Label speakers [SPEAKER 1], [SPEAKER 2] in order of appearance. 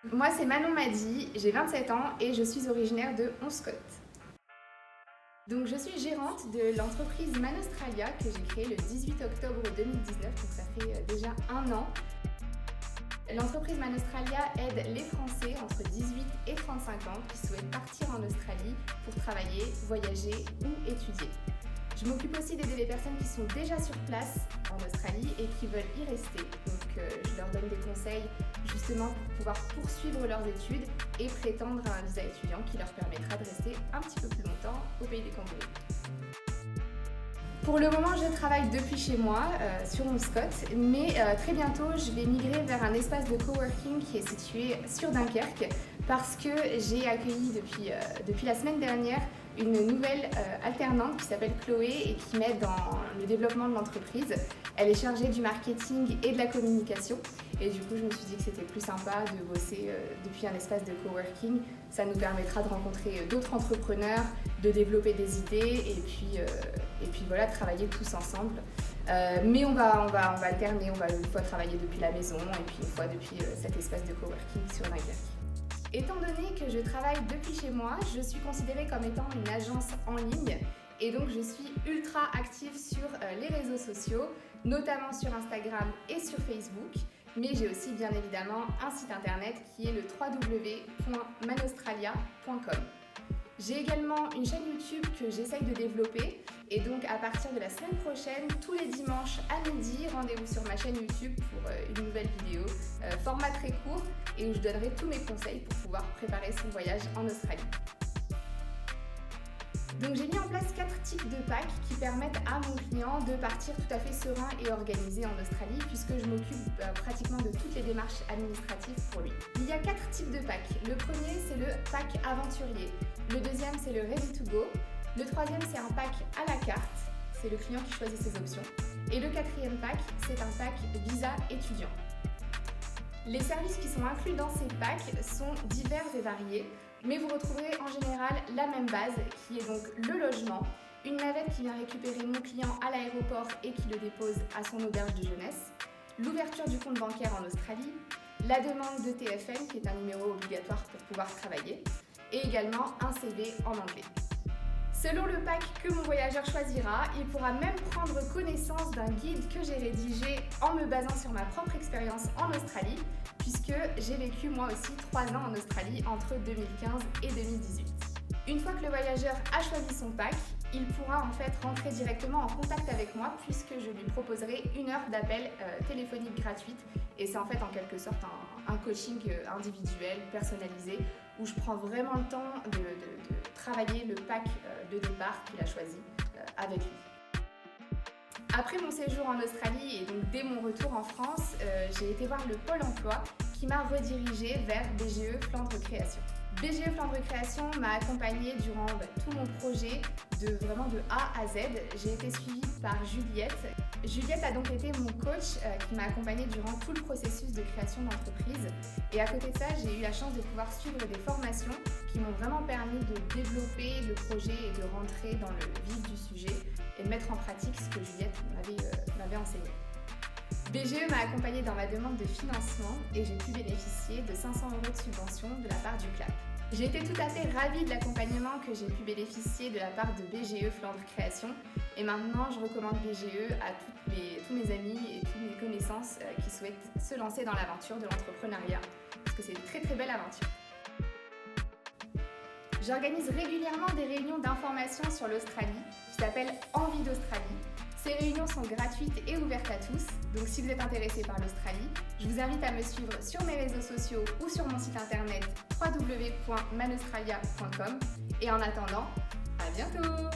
[SPEAKER 1] Moi, c'est Manon Madi, j'ai 27 ans et je suis originaire de Onscott. Donc, je suis gérante de l'entreprise Manostralia que j'ai créée le 18 octobre 2019, donc ça fait déjà un an. L'entreprise Manostralia aide les Français entre 18 et 35 ans qui souhaitent partir en Australie pour travailler, voyager ou étudier. Je m'occupe aussi d'aider les personnes qui sont déjà sur place en Australie et qui veulent y rester. Donc je leur donne des conseils justement pour pouvoir poursuivre leurs études et prétendre à un visa étudiant qui leur permettra de rester un petit peu plus longtemps au pays des kangourous. Pour le moment, je travaille depuis chez moi sur Onscott, mais très bientôt, je vais migrer vers un espace de coworking qui est situé sur Dunkerque parce que j'ai accueilli depuis la semaine dernière une nouvelle alternante qui s'appelle Chloé et qui m'aide dans le développement de l'entreprise. Elle est chargée du marketing et de la communication et du coup, je me suis dit que c'était plus sympa de bosser depuis un espace de coworking. Ça nous permettra de rencontrer d'autres entrepreneurs, de développer des idées et puis voilà, de travailler tous ensemble. Mais on va alterner, on va une fois travailler depuis la maison et puis une fois depuis cet espace de coworking sur Dunkerque. Étant donné que je travaille depuis chez moi, je suis considérée comme étant une agence en ligne et donc je suis ultra active sur les réseaux sociaux, notamment sur Instagram et sur Facebook. Mais j'ai aussi bien évidemment un site internet qui est le www.manostralia.com. J'ai également une chaîne YouTube que j'essaye de développer et donc à partir de la semaine prochaine, tous les dimanches à midi, rendez-vous sur ma chaîne YouTube pour une nouvelle vidéo, format très court et où je donnerai tous mes conseils pour pouvoir préparer son voyage en Australie. Donc j'ai mis en place 4 types de packs qui permettent à mon client de partir tout à fait serein et organisé en Australie puisque je m'occupe pratiquement de toutes les démarches administratives pour lui. Il y a 4 types de packs. Le premier c'est le pack aventurier, le deuxième c'est le ready to go, le troisième c'est un pack à la carte, c'est le client qui choisit ses options, et le quatrième pack c'est un pack visa étudiant. Les services qui sont inclus dans ces packs sont divers et variés, mais vous retrouverez en général la même base qui est donc le logement, une navette qui vient récupérer mon client à l'aéroport et qui le dépose à son auberge de jeunesse, l'ouverture du compte bancaire en Australie, la demande de TFN qui est un numéro obligatoire pour pouvoir travailler et également un CV en anglais. Selon le pack que mon voyageur choisira, il pourra même prendre connaissance d'un guide que j'ai rédigé en me basant sur ma propre expérience en Australie, puisque j'ai vécu moi aussi 3 ans en Australie entre 2015 et 2018. Une fois que le voyageur a choisi son pack, il pourra en fait rentrer directement en contact avec moi puisque je lui proposerai 1 heure d'appel téléphonique gratuite et c'est en fait en quelque sorte un coaching individuel, personnalisé, où je prends vraiment le temps de travailler le pack de départ qu'il a choisi avec lui. Après mon séjour en Australie et donc dès mon retour en France, j'ai été voir le Pôle emploi qui m'a redirigée vers BGE Flandre Création. BGE Flandre Création m'a accompagnée durant tout mon projet vraiment de A à Z. J'ai été suivie par Juliette. Juliette a donc été mon coach qui m'a accompagnée durant tout le processus de création d'entreprise. Et à côté de ça, j'ai eu la chance de pouvoir suivre des formations qui m'ont vraiment permis de développer le projet et de rentrer dans le vif du sujet et de mettre en pratique ce que Juliette m'avait enseigné. BGE m'a accompagnée dans ma demande de financement et j'ai pu bénéficier de 500 € de subvention de la part du CLAP. J'ai été tout à fait ravie de l'accompagnement que j'ai pu bénéficier de la part de BGE Flandre Création et maintenant je recommande BGE à tous mes amis et toutes mes connaissances qui souhaitent se lancer dans l'aventure de l'entrepreneuriat parce que c'est une très très belle aventure. J'organise régulièrement des réunions d'information sur l'Australie qui s'appellent Envie d'Australie. Ces réunions sont gratuites et ouvertes à tous, donc si vous êtes intéressé par l'Australie, je vous invite à me suivre sur mes réseaux sociaux ou sur mon site internet www.manostralia.com et en attendant, à bientôt!